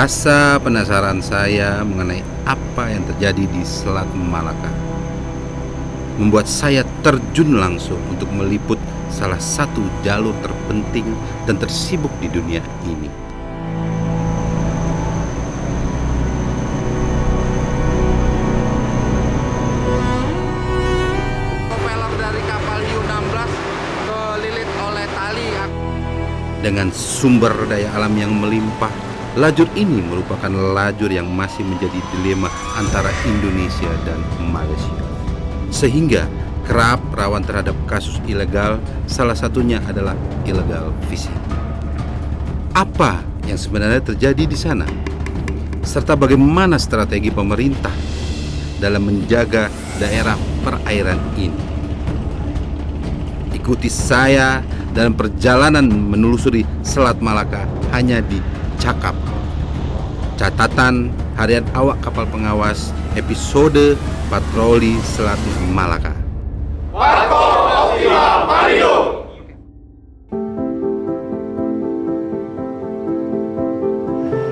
Rasa penasaran saya mengenai apa yang terjadi di Selat Malaka membuat saya terjun langsung untuk meliput salah satu jalur terpenting dan tersibuk di dunia ini. Propeller dari kapal Hiu-16 kelilit oleh tali. Dengan sumber daya alam yang melimpah, lajur ini merupakan lajur yang masih menjadi dilema antara Indonesia dan Malaysia, sehingga kerap rawan terhadap kasus ilegal, salah satunya adalah illegal fishing. Apa yang sebenarnya terjadi di sana? Serta bagaimana strategi pemerintah dalam menjaga daerah perairan ini? Ikuti saya dalam perjalanan menelusuri Selat Malaka hanya di Cakap. Catatan harian awak kapal pengawas episode Patroli Selat Malaka. Patroli Optima Malindo.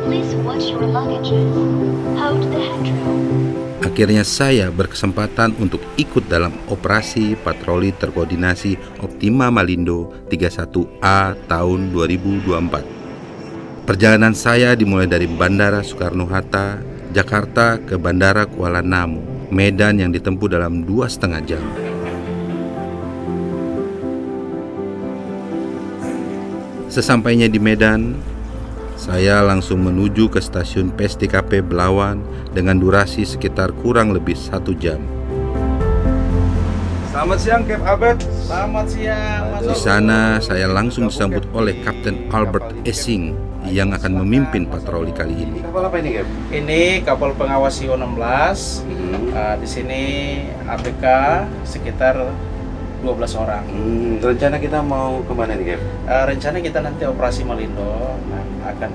Please watch your luggages. Hold the handrail. Akhirnya saya berkesempatan untuk ikut dalam operasi patroli terkoordinasi Optima Malindo 31A tahun 2024. Perjalanan saya dimulai dari Bandara Soekarno-Hatta, Jakarta ke Bandara Kuala Namu, medan yang ditempuh dalam 2,5 jam. Sesampainya di Medan, saya langsung menuju ke stasiun PSDKP Belawan dengan durasi sekitar kurang lebih 1 jam. Selamat siang, Cap Abed. Selamat siang, Mas. Di sana saya langsung disambut oleh Kapten Albert Essing yang akan memimpin patroli kali ini. Kapal apa ini, Cap? Ini kapal pengawas Hiu-16. Di sini ABK sekitar 12 orang. Rencana kita mau kemana nih, Cap? Rencana kita nanti operasi Malindo akan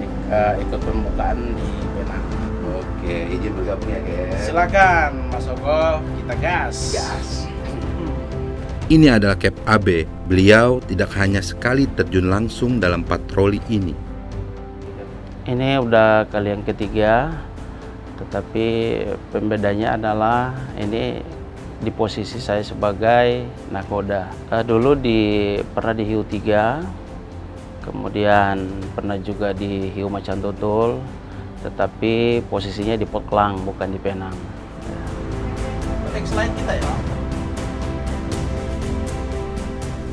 ikut pembukaan di Penang. Oke, izin bergabung ya, Cap. Silakan, Mas Ogo, kita gas. Ini adalah Cap AB. Beliau tidak hanya sekali terjun langsung dalam patroli ini. Ini udah kali yang ketiga, tetapi pembedanya adalah ini di posisi saya sebagai nakoda. Dulu pernah di Hiu 3, kemudian pernah juga di Hiu Macan Tutul, tetapi posisinya di Port Klang bukan di Penang. Next slide kita ya.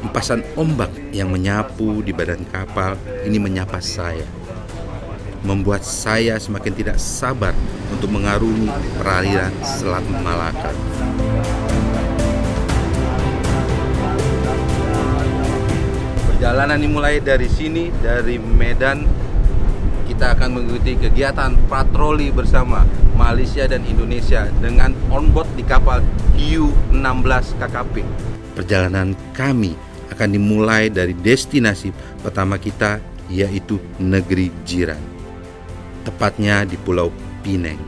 Empasan ombak yang menyapu di badan kapal ini menyapa saya, membuat saya semakin tidak sabar untuk mengarungi perairan Selat Malaka. Perjalanan dimulai dari sini, dari Medan. Kita akan mengikuti kegiatan patroli bersama Malaysia dan Indonesia dengan onboard di kapal Hiu 16 KKP. Perjalanan kami akan dimulai dari destinasi pertama kita, yaitu negeri jiran, tepatnya di Pulau Pinang,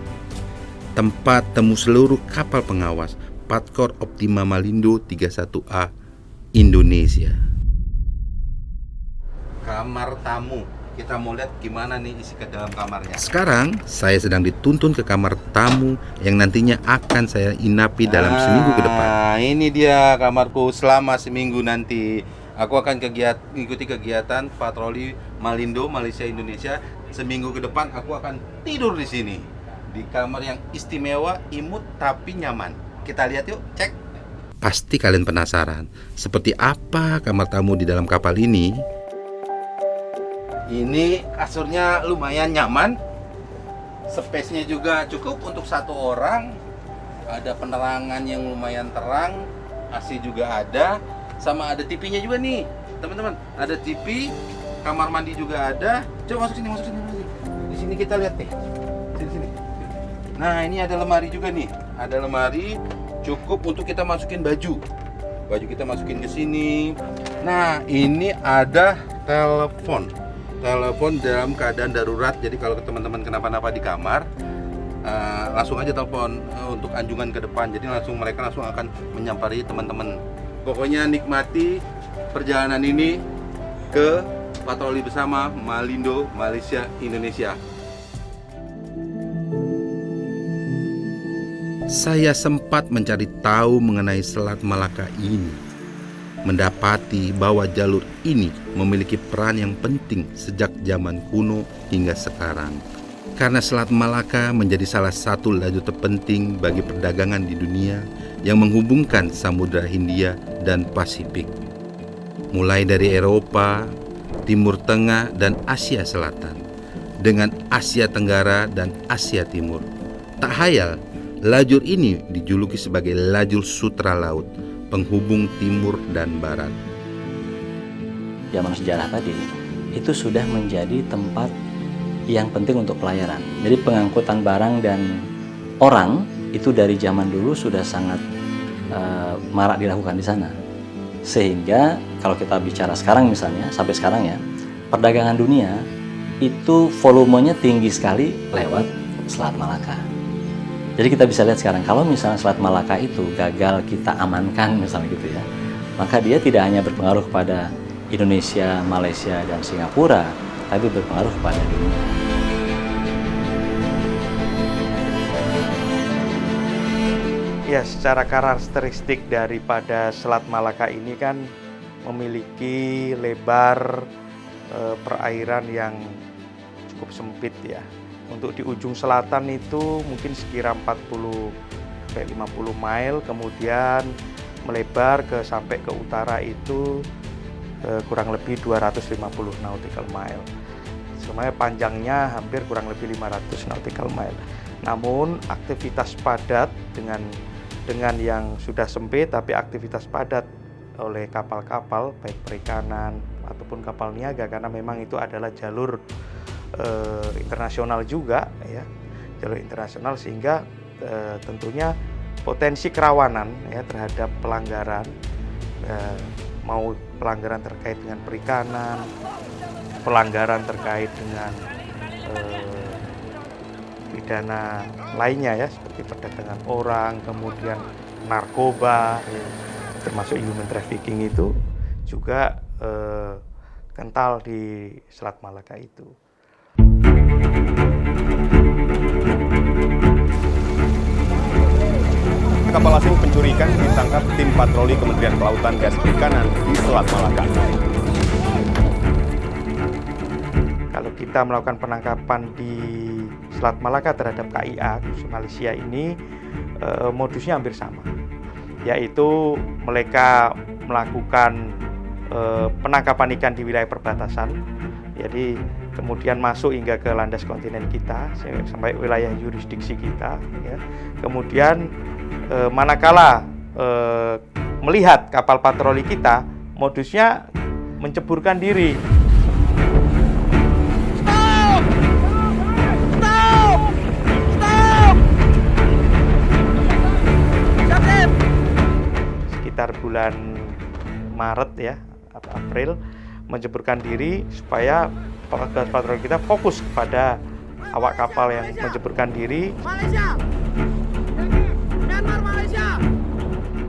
tempat temu seluruh kapal pengawas Patkor Optima Malindo 31A Indonesia. Kamar tamu, kita mau lihat gimana nih isi ke dalam kamarnya. Sekarang saya sedang dituntun ke kamar tamu yang nantinya akan saya inapi dalam seminggu ke depan. Nah, ini dia kamarku selama seminggu nanti. Aku akan mengikuti kegiatan patroli Malindo Malaysia Indonesia. Seminggu ke depan aku akan tidur di sini, di kamar yang istimewa, imut tapi nyaman. Kita lihat yuk, cek. Pasti kalian penasaran, seperti apa kamar tamu di dalam kapal ini? Ini kasurnya lumayan nyaman, space-nya juga cukup untuk 1 orang. Ada penerangan yang lumayan terang, AC juga ada, sama ada TV-nya juga nih, teman-teman. Ada TV, kamar mandi juga ada. Coba masuk sini. Di sini kita lihat nih. Sini. Nah, ini ada lemari juga nih. Ada lemari cukup untuk kita masukin baju. Baju kita masukin ke sini. Nah, ini ada telepon dalam keadaan darurat. Jadi kalau teman-teman kenapa-napa di kamar, langsung aja telepon untuk anjungan ke depan. Jadi mereka langsung akan menyampari teman-teman. Pokoknya nikmati perjalanan ini ke patroli bersama Malindo Malaysia Indonesia. Saya sempat mencari tahu mengenai Selat Malaka ini, mendapati bahwa jalur ini memiliki peran yang penting sejak zaman kuno hingga sekarang. Karena Selat Malaka menjadi salah satu lajur terpenting bagi perdagangan di dunia yang menghubungkan Samudra Hindia dan Pasifik. Mulai dari Eropa, Timur Tengah, dan Asia Selatan, dengan Asia Tenggara dan Asia Timur. Tak hayal, lajur ini dijuluki sebagai lajur sutra laut, penghubung timur dan barat. Zaman sejarah tadi, itu sudah menjadi tempat yang penting untuk pelayaran. Jadi pengangkutan barang dan orang itu dari zaman dulu sudah sangat marak dilakukan di sana. Sehingga kalau kita bicara sekarang misalnya, sampai sekarang ya, perdagangan dunia itu volumenya tinggi sekali lewat Selat Malaka. Jadi kita bisa lihat sekarang, kalau misalnya Selat Malaka itu gagal kita amankan misalnya gitu ya, maka dia tidak hanya berpengaruh kepada Indonesia, Malaysia, dan Singapura, tapi berpengaruh kepada dunia. Ya, secara karakteristik daripada Selat Malaka ini kan memiliki lebar perairan yang cukup sempit ya. Untuk di ujung selatan itu mungkin sekira 40-50 mile, kemudian melebar sampai ke utara itu kurang lebih 250 nautical mile. Sebenarnya panjangnya hampir kurang lebih 500 nautical mile. Namun aktivitas padat dengan yang sudah sempit, tapi aktivitas padat oleh kapal-kapal baik perikanan ataupun kapal niaga, karena memang itu adalah jalur internasional juga ya, jalur internasional, sehingga tentunya potensi kerawanan ya terhadap pelanggaran, mau pelanggaran terkait dengan perikanan, pelanggaran terkait dengan pidana lainnya ya, seperti perdagangan orang, kemudian narkoba ya, termasuk human trafficking, itu juga kental di Selat Malaka itu. Kapal asing pencuri ikan ditangkap tim patroli Kementerian Kelautan dan Perikanan di Selat Malaka. Kalau kita melakukan penangkapan di Selat Malaka terhadap KIA, khusus Malaysia ini, modusnya hampir sama, yaitu mereka melakukan penangkapan ikan di wilayah perbatasan, jadi kemudian masuk hingga ke landas kontinen kita sampai wilayah yurisdiksi kita ya. Kemudian manakala melihat kapal patroli kita, modusnya menceburkan diri. Sekitar bulan Maret ya atau April, menceburkan diri supaya petugas patroli kita fokus kepada awak kapal yang menceburkan diri.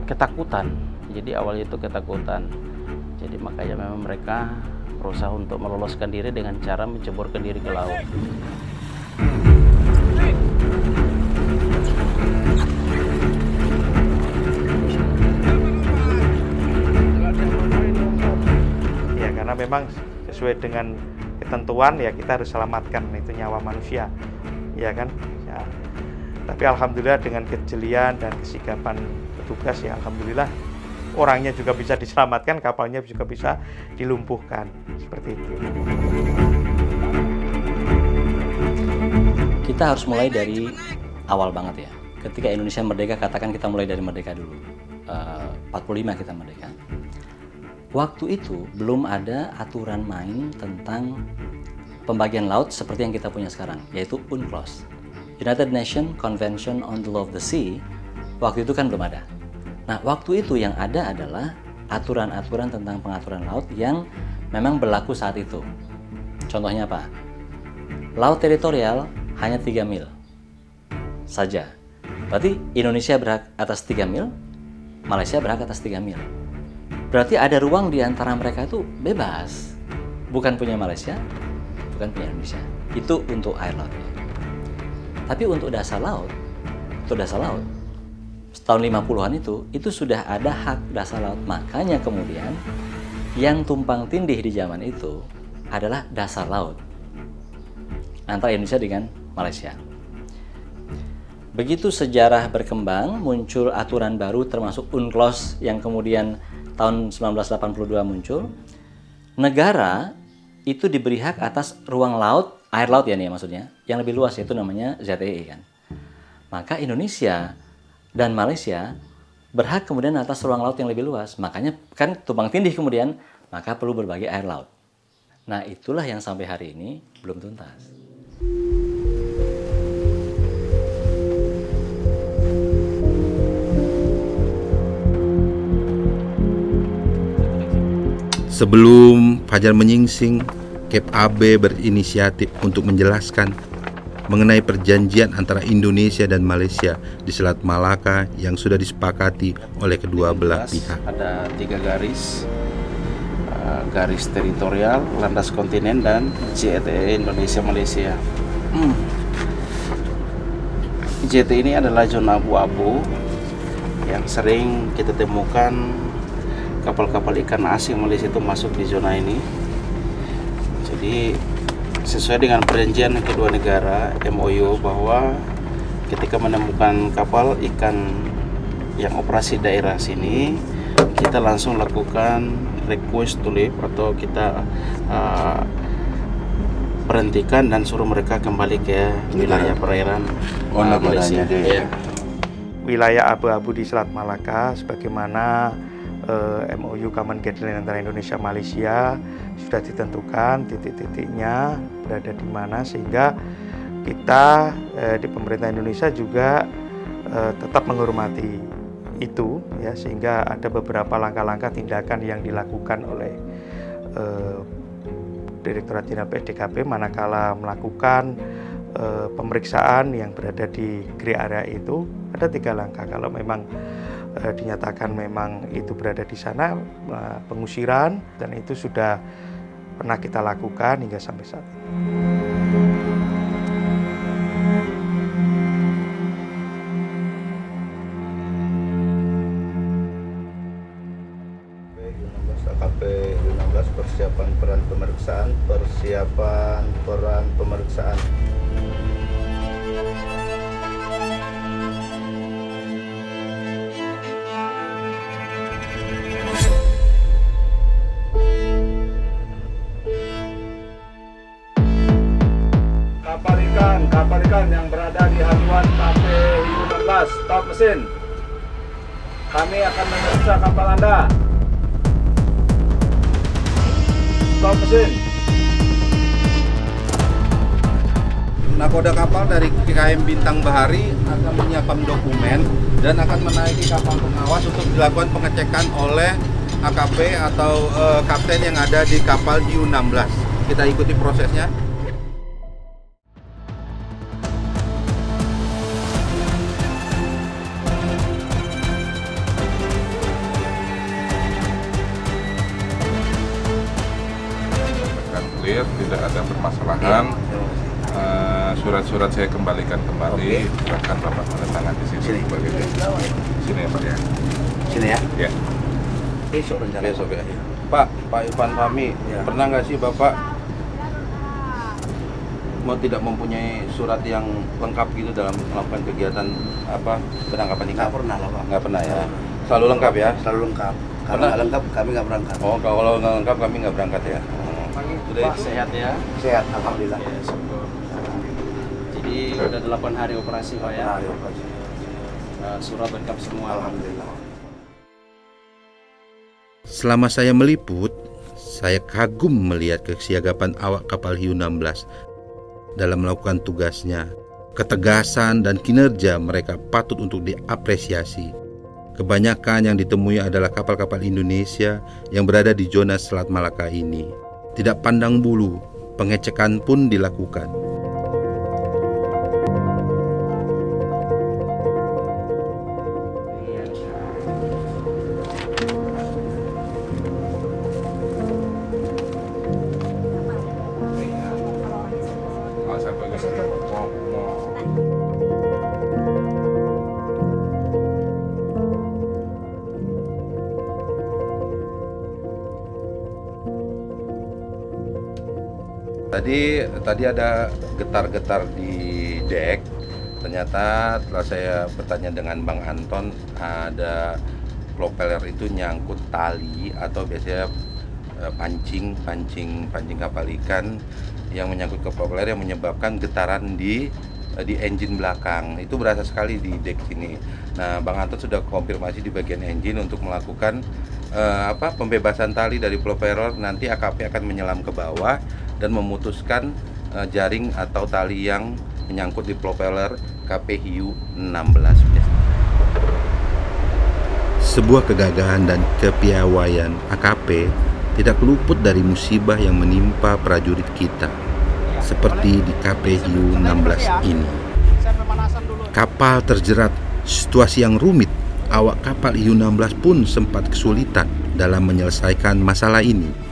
Ketakutan, jadi awalnya itu ketakutan, jadi makanya memang mereka berusaha untuk meloloskan diri dengan cara menceburkan diri ke laut. Ya, karena memang sesuai dengan ketentuan ya, kita harus selamatkan itu nyawa manusia, ya kan ya. Tapi alhamdulillah dengan kejelian dan kesigapan petugas ya, alhamdulillah orangnya juga bisa diselamatkan, kapalnya juga bisa dilumpuhkan, seperti itu. Kita harus mulai dari awal banget ya. Ketika Indonesia merdeka, katakan kita mulai dari merdeka dulu. 45 kita merdeka. Waktu itu belum ada aturan main tentang pembagian laut seperti yang kita punya sekarang, yaitu UNCLOS, United Nations Convention on the Law of the Sea. Waktu itu kan belum ada. Nah, waktu itu yang ada adalah aturan-aturan tentang pengaturan laut yang memang berlaku saat itu. Contohnya apa? Laut teritorial hanya 3 mil saja. Berarti Indonesia berhak atas 3 mil, Malaysia berhak atas 3 mil. Berarti ada ruang di antara mereka itu bebas. Bukan punya Malaysia, bukan punya Indonesia. Itu untuk air laut. Tapi untuk dasar laut, tahun 50-an itu sudah ada hak dasar laut. Makanya kemudian yang tumpang tindih di zaman itu adalah dasar laut antara Indonesia dengan Malaysia. Begitu sejarah berkembang, muncul aturan baru termasuk UNCLOS yang kemudian tahun 1982 muncul. Negara itu diberi hak atas ruang laut, air laut ya nih maksudnya, yang lebih luas, yaitu namanya ZEE kan. Maka Indonesia dan Malaysia berhak kemudian atas ruang laut yang lebih luas. Makanya kan tumpang tindih kemudian, maka perlu berbagi air laut. Nah itulah yang sampai hari ini belum tuntas. Sebelum Fajar menyingsing, Kep AB berinisiatif untuk menjelaskan mengenai perjanjian antara Indonesia dan Malaysia di Selat Malaka yang sudah disepakati oleh kedua belah pihak. Ada 3 garis, garis teritorial, landas kontinen, dan JTE Indonesia-Malaysia. JTE ini adalah zona abu-abu yang sering kita temukan kapal-kapal ikan asing Malaysia itu masuk di zona ini. Jadi sesuai dengan perjanjian kedua negara MOU bahwa ketika menemukan kapal ikan yang operasi daerah sini, kita langsung lakukan request to leave atau kita berhentikan dan suruh mereka kembali ke wilayah perairan Malaysia. Ya. Wilayah abu-abu di Selat Malaka sebagaimana MOU Common Guideline antara Indonesia Malaysia sudah ditentukan titik-titiknya berada di mana, sehingga kita di pemerintah Indonesia juga tetap menghormati itu ya, sehingga ada beberapa langkah-langkah tindakan yang dilakukan oleh Direktorat Jenderal PDKP manakala melakukan pemeriksaan yang berada di grey area itu. Ada 3 langkah. Kalau memang dinyatakan memang itu berada di sana, pengusiran, dan itu sudah pernah kita lakukan hingga sampai saat ini. AKP 16 persiapan peran pemeriksaan. Kapal ikan yang berada di haluan KPU 16, stop mesin. Kami akan memeriksa kapal Anda. Stop mesin. Nakoda kapal dari KM Bintang Bahari akan menyiapkan dokumen dan akan menaiki kapal pengawas untuk dilakukan pengecekan oleh AKP atau kapten yang ada di kapal U16. Kita ikuti prosesnya. Clear, tidak ada permasalahan. Surat-surat saya kembalikan kembali. Silakan Bapak tanda tangan di sini. Sini ya Pak ya. Sini ya. Ya. Besok ya. Pak Irfan Fahmi, pernah nggak sih Bapak mau tidak mempunyai surat yang lengkap gitu dalam melakukan kegiatan penangkapan ikan? Nggak pernah lah Pak. Nggak pernah ya. Selalu lengkap ya? Selalu lengkap. Kalau nggak lengkap kami nggak berangkat. Oh, kalau nggak lengkap kami nggak berangkat ya. Pak, sehat ya? Sehat, alhamdulillah. Ya, syukur. Jadi udah 8 hari operasi Pak ya? Hari operasi. Surat lengkap semua. Alhamdulillah. Selama saya meliput, saya kagum melihat kesiagapan awak kapal Hiu 16 dalam melakukan tugasnya. Ketegasan dan kinerja mereka patut untuk diapresiasi. Kebanyakan yang ditemui adalah kapal-kapal Indonesia yang berada di zona Selat Malaka ini. Tidak pandang bulu, pengecekan pun dilakukan. Jadi tadi ada getar-getar di dek. Ternyata setelah saya bertanya dengan Bang Anton, ada propeller itu nyangkut tali atau biasanya pancing kapal ikan yang menyangkut ke propeller yang menyebabkan getaran di engine belakang. Itu berasa sekali di dek sini. Nah, Bang Anton sudah konfirmasi di bagian engine untuk melakukan pembebasan tali dari propeller. Nanti AKP akan menyelam ke bawah dan memutuskan jaring atau tali yang menyangkut di propeller KP Hiu 16. Sebuah kegagahan dan kepiawaian AKP tidak luput dari musibah yang menimpa prajurit kita, seperti di KP Hiu 16 ini. Kapal terjerat situasi yang rumit. Awak kapal Hiu 16 pun sempat kesulitan dalam menyelesaikan masalah ini.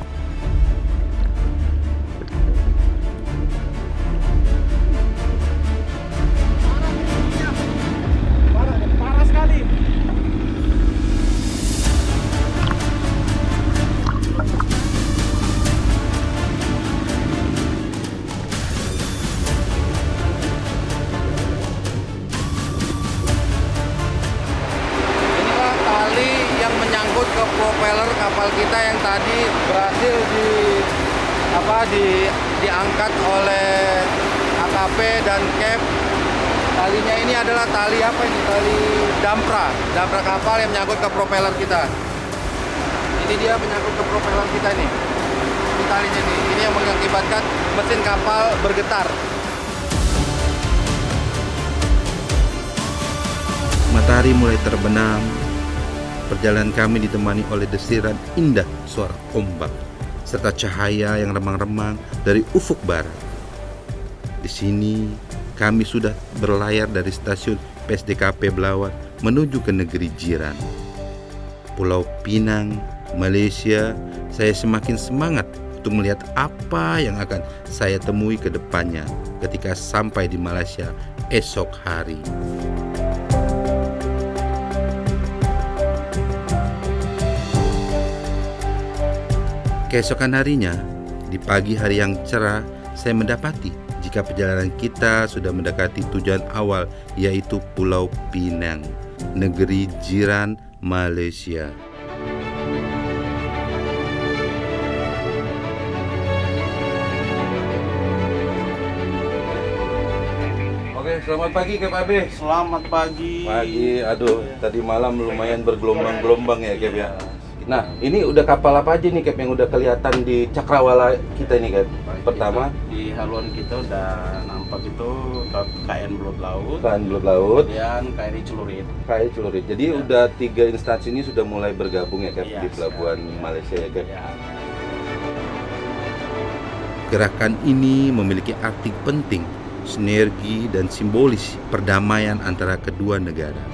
ke propeller kapal kita yang tadi berhasil diangkat oleh AKP dan Cap. Talinya ini adalah tali apa ini? Tali dampra kapal yang menyangkut ke propeller kita. Ini dia menyangkut ke propeller kita nih. Ini talinya nih. Ini yang mengakibatkan mesin kapal bergetar. Matahari mulai terbenam. Perjalanan kami ditemani oleh desiran indah suara ombak serta cahaya yang remang-remang dari ufuk barat. Di sini kami sudah berlayar dari stasiun PSDKP Belawan menuju ke negeri jiran, Pulau Pinang, Malaysia. Saya semakin semangat untuk melihat apa yang akan saya temui ke depannya ketika sampai di Malaysia esok hari. Keesokan harinya, di pagi hari yang cerah, saya mendapati jika perjalanan kita sudah mendekati tujuan awal, yaitu Pulau Pinang, negeri jiran Malaysia. Oke, selamat pagi Cap Abe. Selamat pagi. Pagi, aduh, tadi malam lumayan bergelombang-gelombang ya Cap ya. Nah, ini udah kapal apa aja nih Cap yang udah kelihatan di cakrawala kita ini Cap? Pertama di haluan kita udah nampak itu KN Belut Laut. KN Belut Laut. Kemudian KRI Celurit. KRI Celurit. Jadi ya, udah 3 instansi ini sudah mulai bergabung ya Cap di pelabuhan Malaysia ya Cap. Ya. Gerakan ini memiliki arti penting, sinergi dan simbolis perdamaian antara kedua negara.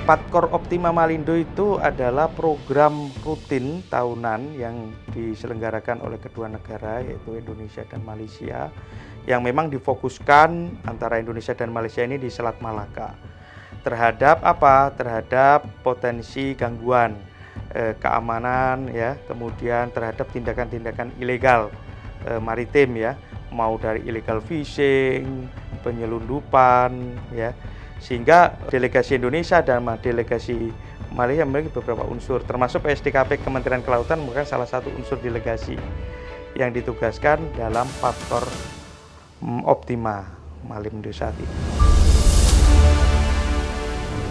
Patkor Optima Malindo itu adalah program rutin tahunan yang diselenggarakan oleh kedua negara yaitu Indonesia dan Malaysia, yang memang difokuskan antara Indonesia dan Malaysia ini di Selat Malaka terhadap apa? Terhadap potensi gangguan keamanan ya, kemudian terhadap tindakan-tindakan ilegal maritim ya, mau dari illegal fishing, penyelundupan ya. Sehingga delegasi Indonesia dan delegasi Malaysia memiliki beberapa unsur, termasuk PSDKP Kementerian Kelautan merupakan salah satu unsur delegasi yang ditugaskan dalam Patkor Optima Malindo saat ini.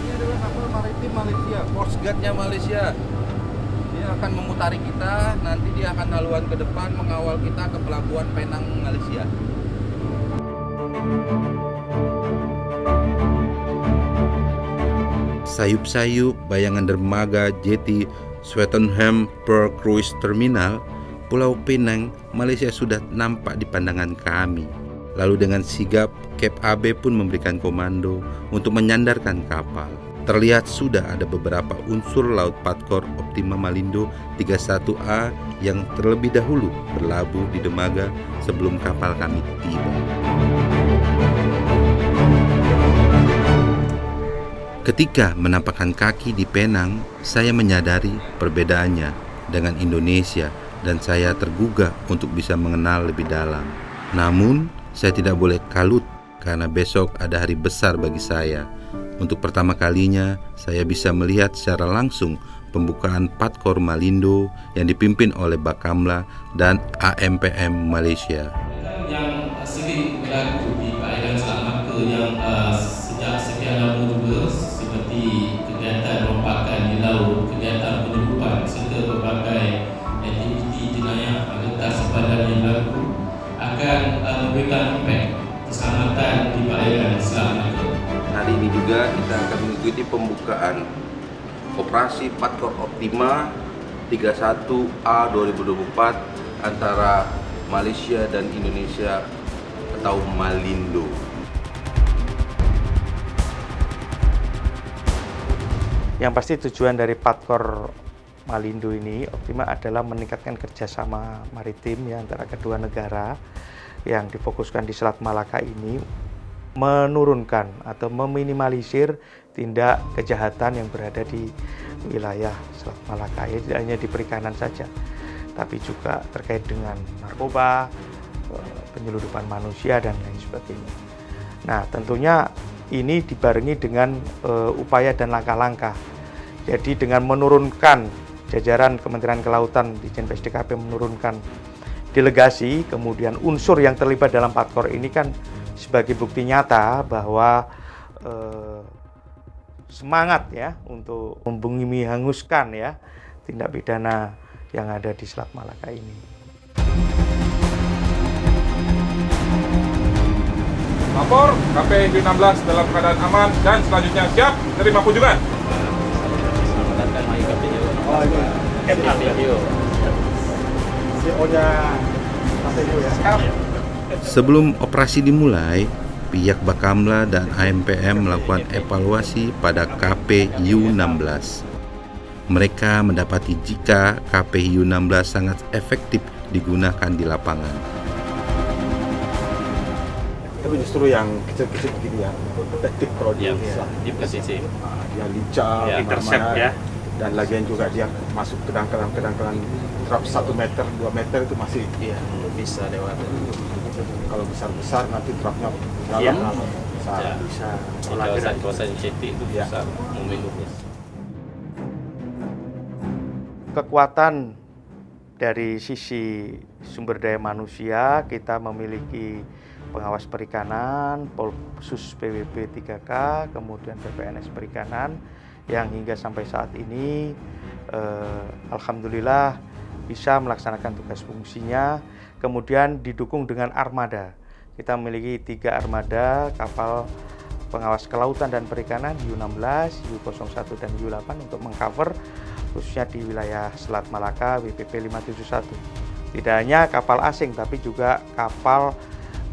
Ini adalah kapal maritim Malaysia, Coast Guard-nya Malaysia. Dia akan memutari kita, nanti dia akan haluan ke depan mengawal kita ke pelabuhan Penang, Malaysia. Sayup-sayup bayangan dermaga jeti Swettenham Pearl Cruise Terminal, Pulau Pinang, Malaysia sudah nampak di pandangan kami. Lalu dengan sigap, Cap Abe pun memberikan komando untuk menyandarkan kapal. Terlihat sudah ada beberapa unsur laut Patkor Optima Malindo 31A yang terlebih dahulu berlabuh di dermaga sebelum kapal kami tiba. Ketika menampakkan kaki di Penang, saya menyadari perbedaannya dengan Indonesia dan saya tergugah untuk bisa mengenal lebih dalam. Namun, saya tidak boleh kalut karena besok ada hari besar bagi saya. Untuk pertama kalinya, saya bisa melihat secara langsung pembukaan Patkor Malindo yang dipimpin oleh Bakamla dan AMPM Malaysia. Yang sering berlaku di perairan Selat Malaka yang sejak sekian lama juga, seperti kegiatan rompakan di laut, kegiatan penyeludupan serta berbagai aktiviti jenayah lintas sepadan yang berlaku akan memberikan impak keselamatan di perairan Selat Malaka. Hari ini juga kita akan mengikuti pembukaan Operasi Patkor Optima 31A 2024 antara Malaysia dan Indonesia atau Malindo. Yang pasti tujuan dari Patkor Malindo ini Optima adalah meningkatkan kerjasama maritim ya, antara kedua negara yang difokuskan di Selat Malaka ini, menurunkan atau meminimalisir tindak kejahatan yang berada di wilayah Selat Malaka, ya tidak hanya di perikanan saja, tapi juga terkait dengan narkoba, penyeludupan manusia dan lain sebagainya. Nah, tentunya ini dibarengi dengan upaya dan langkah-langkah. Jadi dengan menurunkan jajaran Kementerian Kelautan di PSDKP menurunkan delegasi, kemudian unsur yang terlibat dalam Patkor ini kan sebagai bukti nyata bahwa semangat ya untuk membumi hanguskan ya tindak pidana yang ada di Selat Malaka ini. Lapor, KPI 16 dalam keadaan aman dan selanjutnya siap terima kunjungan. Sebelum operasi dimulai, pihak Bakamla dan AMPM melakukan evaluasi pada KPU-16. Mereka mendapati jika KPU-16 sangat efektif digunakan di lapangan. Tapi justru yang kecil-kecil begini ya, efektif kalau dia di posisi dia lincah, intercept ya. Dan lagian juga dia masuk ke dangkalan trap 1 meter, 2 meter itu masih bisa lewat. Kalau besar-besar nanti trapnya dalam bisa kawasan inisiatif itu bisa memeluknya. Kekuatan dari sisi sumber daya manusia, kita memiliki pengawas perikanan, Polsus PWP 3K, kemudian PPNS Perikanan yang hingga sampai saat ini alhamdulillah bisa melaksanakan tugas fungsinya, kemudian didukung dengan armada. Kita memiliki 3 armada kapal pengawas kelautan dan perikanan U16, U01 dan U8 untuk mengcover khususnya di wilayah Selat Malaka WPP 571. Tidak hanya kapal asing tapi juga kapal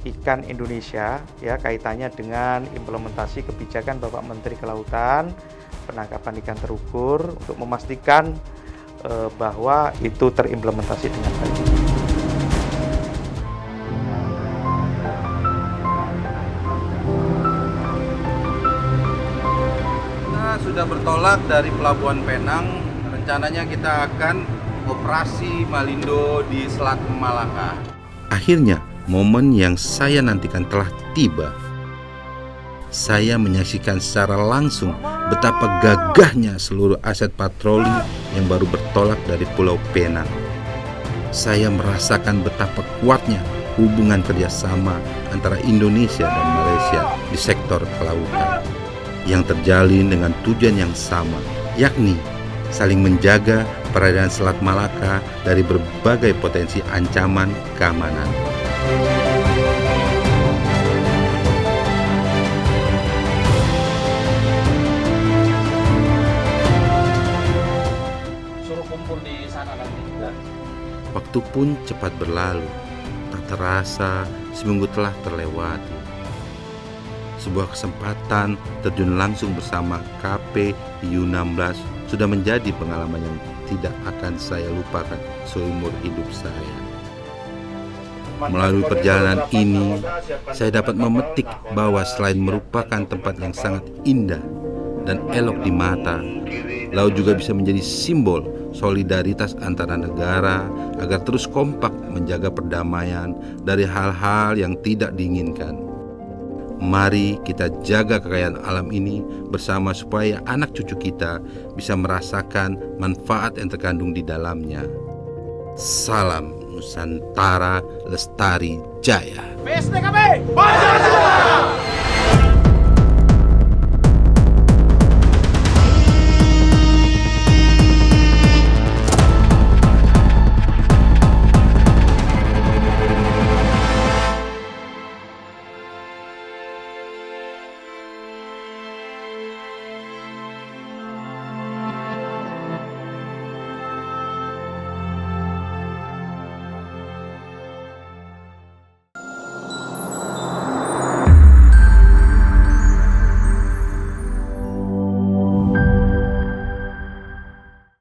ikan Indonesia ya, kaitannya dengan implementasi kebijakan Bapak Menteri Kelautan penangkapan ikan terukur untuk memastikan bahwa itu terimplementasi dengan baik. Kita sudah bertolak dari Pelabuhan Penang. Rencananya kita akan operasi Malindo di Selat Malaka. Akhirnya, momen yang saya nantikan telah tiba. Saya menyaksikan secara langsung betapa gagahnya seluruh aset patroli yang baru bertolak dari Pulau Penang. Saya merasakan betapa kuatnya hubungan kerjasama antara Indonesia dan Malaysia di sektor kelautan yang terjalin dengan tujuan yang sama, yakni saling menjaga perairan Selat Malaka dari berbagai potensi ancaman keamanan. Waktu pun cepat berlalu, tak terasa seminggu telah terlewati. Sebuah kesempatan terjun langsung bersama KPU-16 sudah menjadi pengalaman yang tidak akan saya lupakan seumur hidup saya. Melalui perjalanan ini, saya dapat memetik bahwa selain merupakan tempat yang sangat indah dan elok di mata, laut juga bisa menjadi simbol solidaritas antara negara agar terus kompak menjaga perdamaian dari hal-hal yang tidak diinginkan. Mari kita jaga kekayaan alam ini bersama supaya anak cucu kita bisa merasakan manfaat yang terkandung di dalamnya. Salam Nusantara Lestari Jaya. PSDKB, Pancasila!